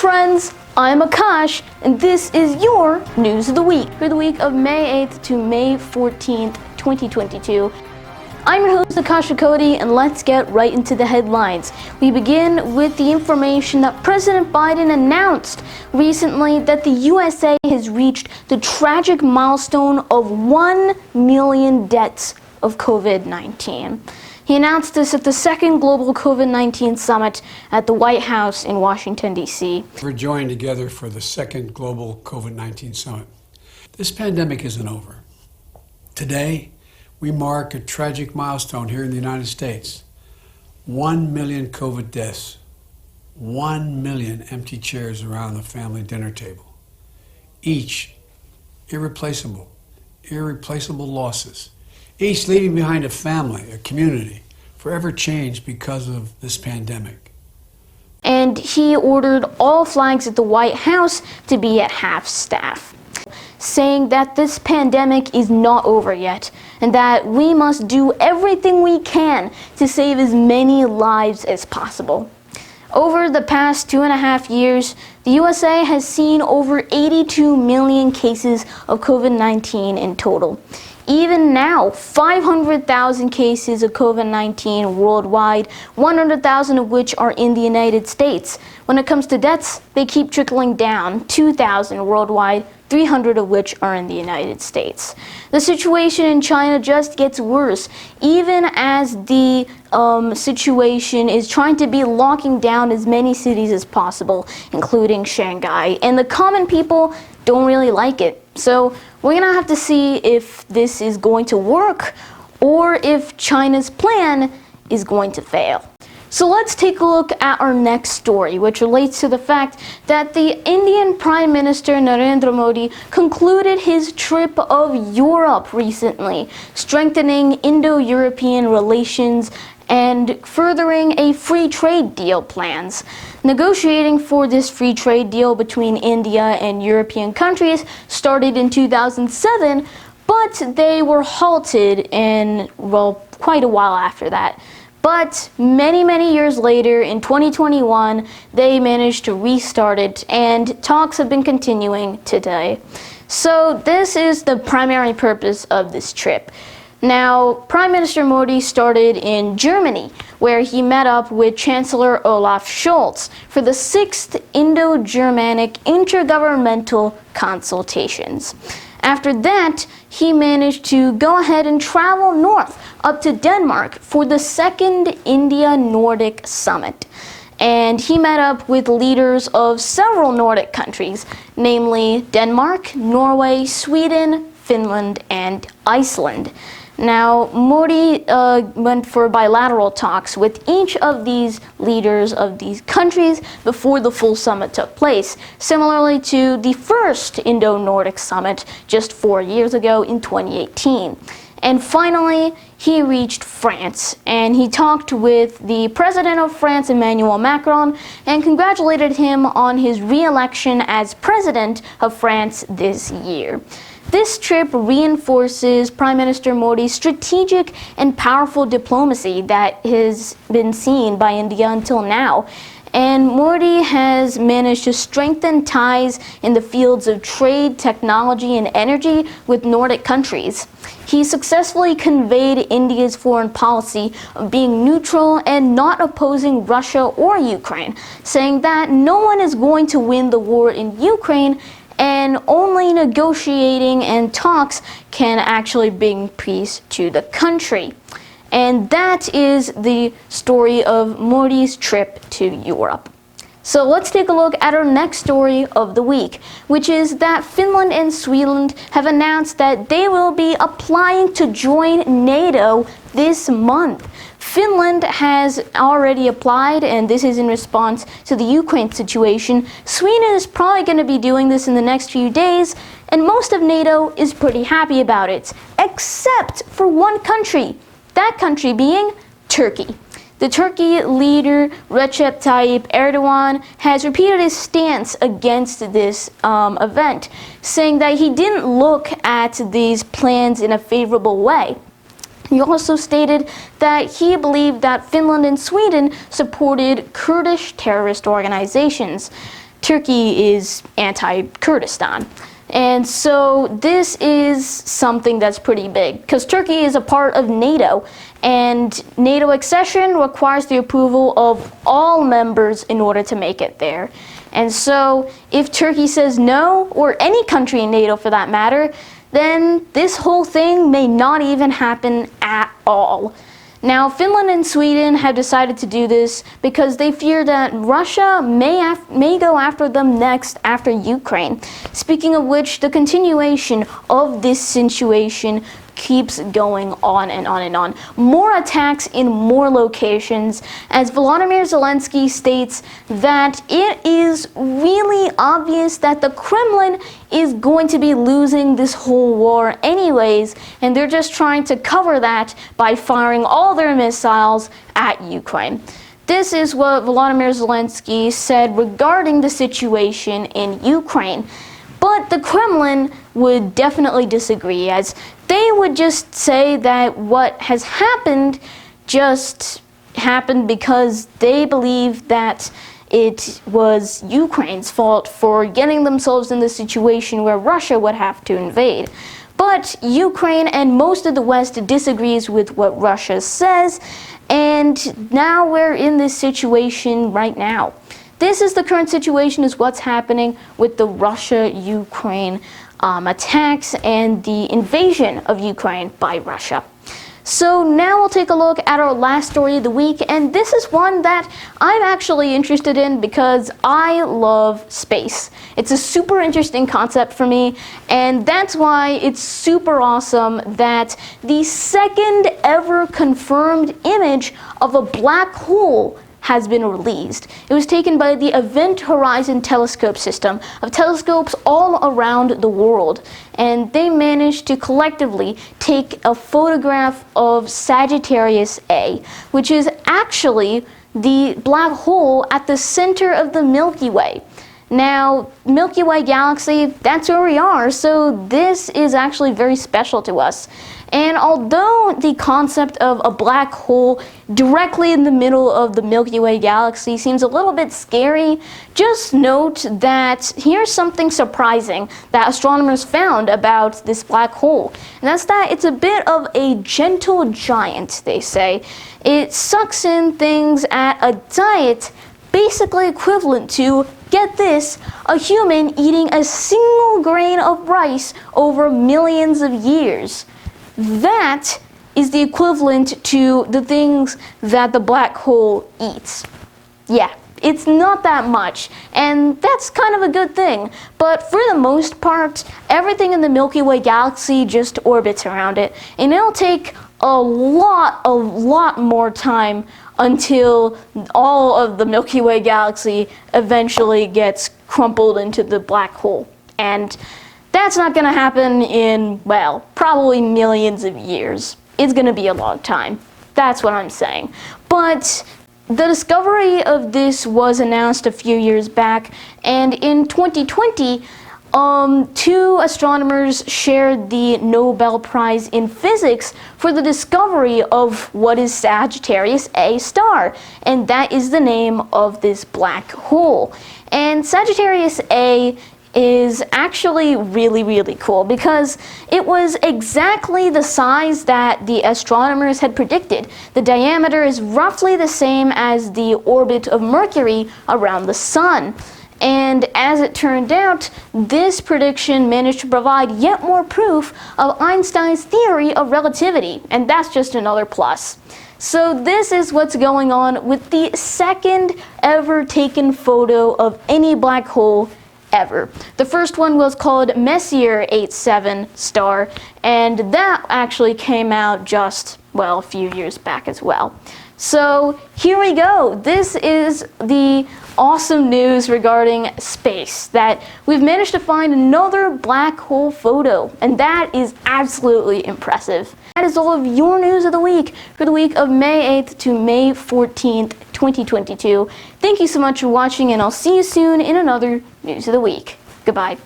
friends, I'm Akash, and this is your News of the Week for the week of May 8th to May 14th, 2022. I'm your host, Akash Cody, and let's get right into the headlines. We begin with the information that President Biden announced recently that the USA has reached the tragic milestone of 1 million deaths of COVID-19. He announced this at the second global COVID-19 summit at the White House in Washington, D.C. We're joined together for the second global COVID-19 summit. This pandemic isn't over. Today, we mark a tragic milestone here in the United States. 1 million COVID deaths, 1 million empty chairs around the family dinner table. Each irreplaceable losses. Each leaving behind a family, a community, forever changed because of this pandemic. And he ordered all flags at the White House to be at half staff, saying that this pandemic is not over yet and that we must do everything we can to save as many lives as possible. Over the past 2.5 years, the USA has seen over 82 million cases of COVID-19 in total. Even now, 500,000 cases of COVID-19 worldwide, 100,000 of which are in the United States. When it comes to deaths, they keep trickling down, 2,000 worldwide, 300 of which are in the United States. The situation in China just gets worse, even as the situation is trying to be locking down as many cities as possible, including Shanghai, and the common people don't really like it. So we're gonna have to see if this is going to work or if China's plan is going to fail. So let's take a look at our next story, which relates to the fact that the Indian Prime Minister Narendra Modi concluded his trip of Europe recently, strengthening Indo-European relations and furthering a free trade deal plans. Negotiating for this free trade deal between India and European countries started in 2007, but they were halted in, quite a while after that. But many years later, in 2021, they managed to restart it, and talks have been continuing today. So this is the primary purpose of this trip. Now, Prime Minister Modi started in Germany, where he met up with Chancellor Olaf Scholz for the 6th Indo-Germanic Intergovernmental Consultations. After that, he managed to go ahead and travel north up to Denmark for the 2nd India-Nordic Summit. And he met up with leaders of several Nordic countries, namely Denmark, Norway, Sweden, Finland, and Iceland. Now, Modi went for bilateral talks with each of these leaders of these countries before the full summit took place, similarly to the first Indo-Nordic summit just 4 years ago in 2018. And finally, he reached France, and he talked with the President of France, Emmanuel Macron, and congratulated him on his re-election as President of France this year. This trip reinforces Prime Minister Modi's strategic and powerful diplomacy that has been seen by India until now. And Modi has managed to strengthen ties in the fields of trade, technology, and energy with Nordic countries. He successfully conveyed India's foreign policy of being neutral and not opposing Russia or Ukraine, saying that no one is going to win the war in Ukraine, and only negotiating and talks can actually bring peace to the country. And that is the story of Modi's trip to Europe. So let's take a look at our next story of the week, which is that Finland and Sweden have announced that they will be applying to join NATO this month. Finland has already applied, and this is in response to the Ukraine situation. Sweden is probably going to be doing this in the next few days, and most of NATO is pretty happy about it, except for one country, that country being Turkey. The Turkey leader Recep Tayyip Erdogan has repeated his stance against this event, saying that he didn't look at these plans in a favorable way. He also stated that he believed that Finland and Sweden supported Kurdish terrorist organizations. Turkey is anti-Kurdistan. And so this is something that's pretty big, because Turkey is a part of NATO, and NATO accession requires the approval of all members in order to make it there. And so if Turkey says no, or any country in NATO for that matter, then this whole thing may not even happen at all. Now, Finland and Sweden have decided to do this because they fear that Russia may go after them next after Ukraine. Speaking of which, the continuation of this situation keeps going on and on and on. More attacks in more locations, as Volodymyr Zelensky states that it is really obvious that the Kremlin is going to be losing this whole war anyways, and they're just trying to cover that by firing all their missiles at Ukraine. This is what Volodymyr Zelensky said regarding the situation in Ukraine. But the Kremlin would definitely disagree, as they would just say that what has happened just happened because they believe that it was Ukraine's fault for getting themselves in the situation where Russia would have to invade. But Ukraine and most of the West disagrees with what Russia says, and now we're in this situation right now. This is the current situation, is what's happening with the Russia-Ukraine attacks and the invasion of Ukraine by Russia. So now we'll take a look at our last story of the week, and this is one that I'm actually interested in because I love space. It's a super interesting concept for me, and that's why it's super awesome that the second ever confirmed image of a black hole has been released. It was taken by the Event Horizon telescope system of telescopes all around the world, and they managed to collectively take a photograph of Sagittarius A, which is actually the black hole at the center of the Milky Way. Now, Milky Way galaxy, that's where we are, so this is actually very special to us. And although the concept of a black hole directly in the middle of the Milky Way galaxy seems a little bit scary, just note that here's something surprising that astronomers found about this black hole. And that's that it's a bit of a gentle giant, they say. It sucks in things at a diet basically equivalent to, get this, a human eating a single grain of rice over millions of years. That is the equivalent to the things that the black hole eats. Yeah, it's not that much, and that's kind of a good thing. But for the most part, everything in the Milky Way galaxy just orbits around it, and it'll take a lot more time until all of the Milky Way galaxy eventually gets crumpled into the black hole. And that's not going to happen in, well, probably millions of years. It's going to be a long time. That's what I'm saying. But the discovery of this was announced a few years back, and in 2020, two astronomers shared the Nobel Prize in Physics for the discovery of what is Sagittarius A star, and that is the name of this black hole. And Sagittarius A is actually really cool because it was exactly the size that the astronomers had predicted. The diameter is roughly the same as the orbit of Mercury around the Sun. And as it turned out, this prediction managed to provide yet more proof of Einstein's theory of relativity, and that's just another plus. So this is what's going on with the second ever taken photo of any black hole ever. The first one was called Messier 87 star, and that actually came out just, well, a few years back as well. So here we go. This is the awesome news regarding space, that we've managed to find another black hole photo, and that is absolutely impressive. That is all of your news of the week for the week of May 8th to May 14th, 2022. Thank you so much for watching, and I'll see you soon in another news of the week. Goodbye.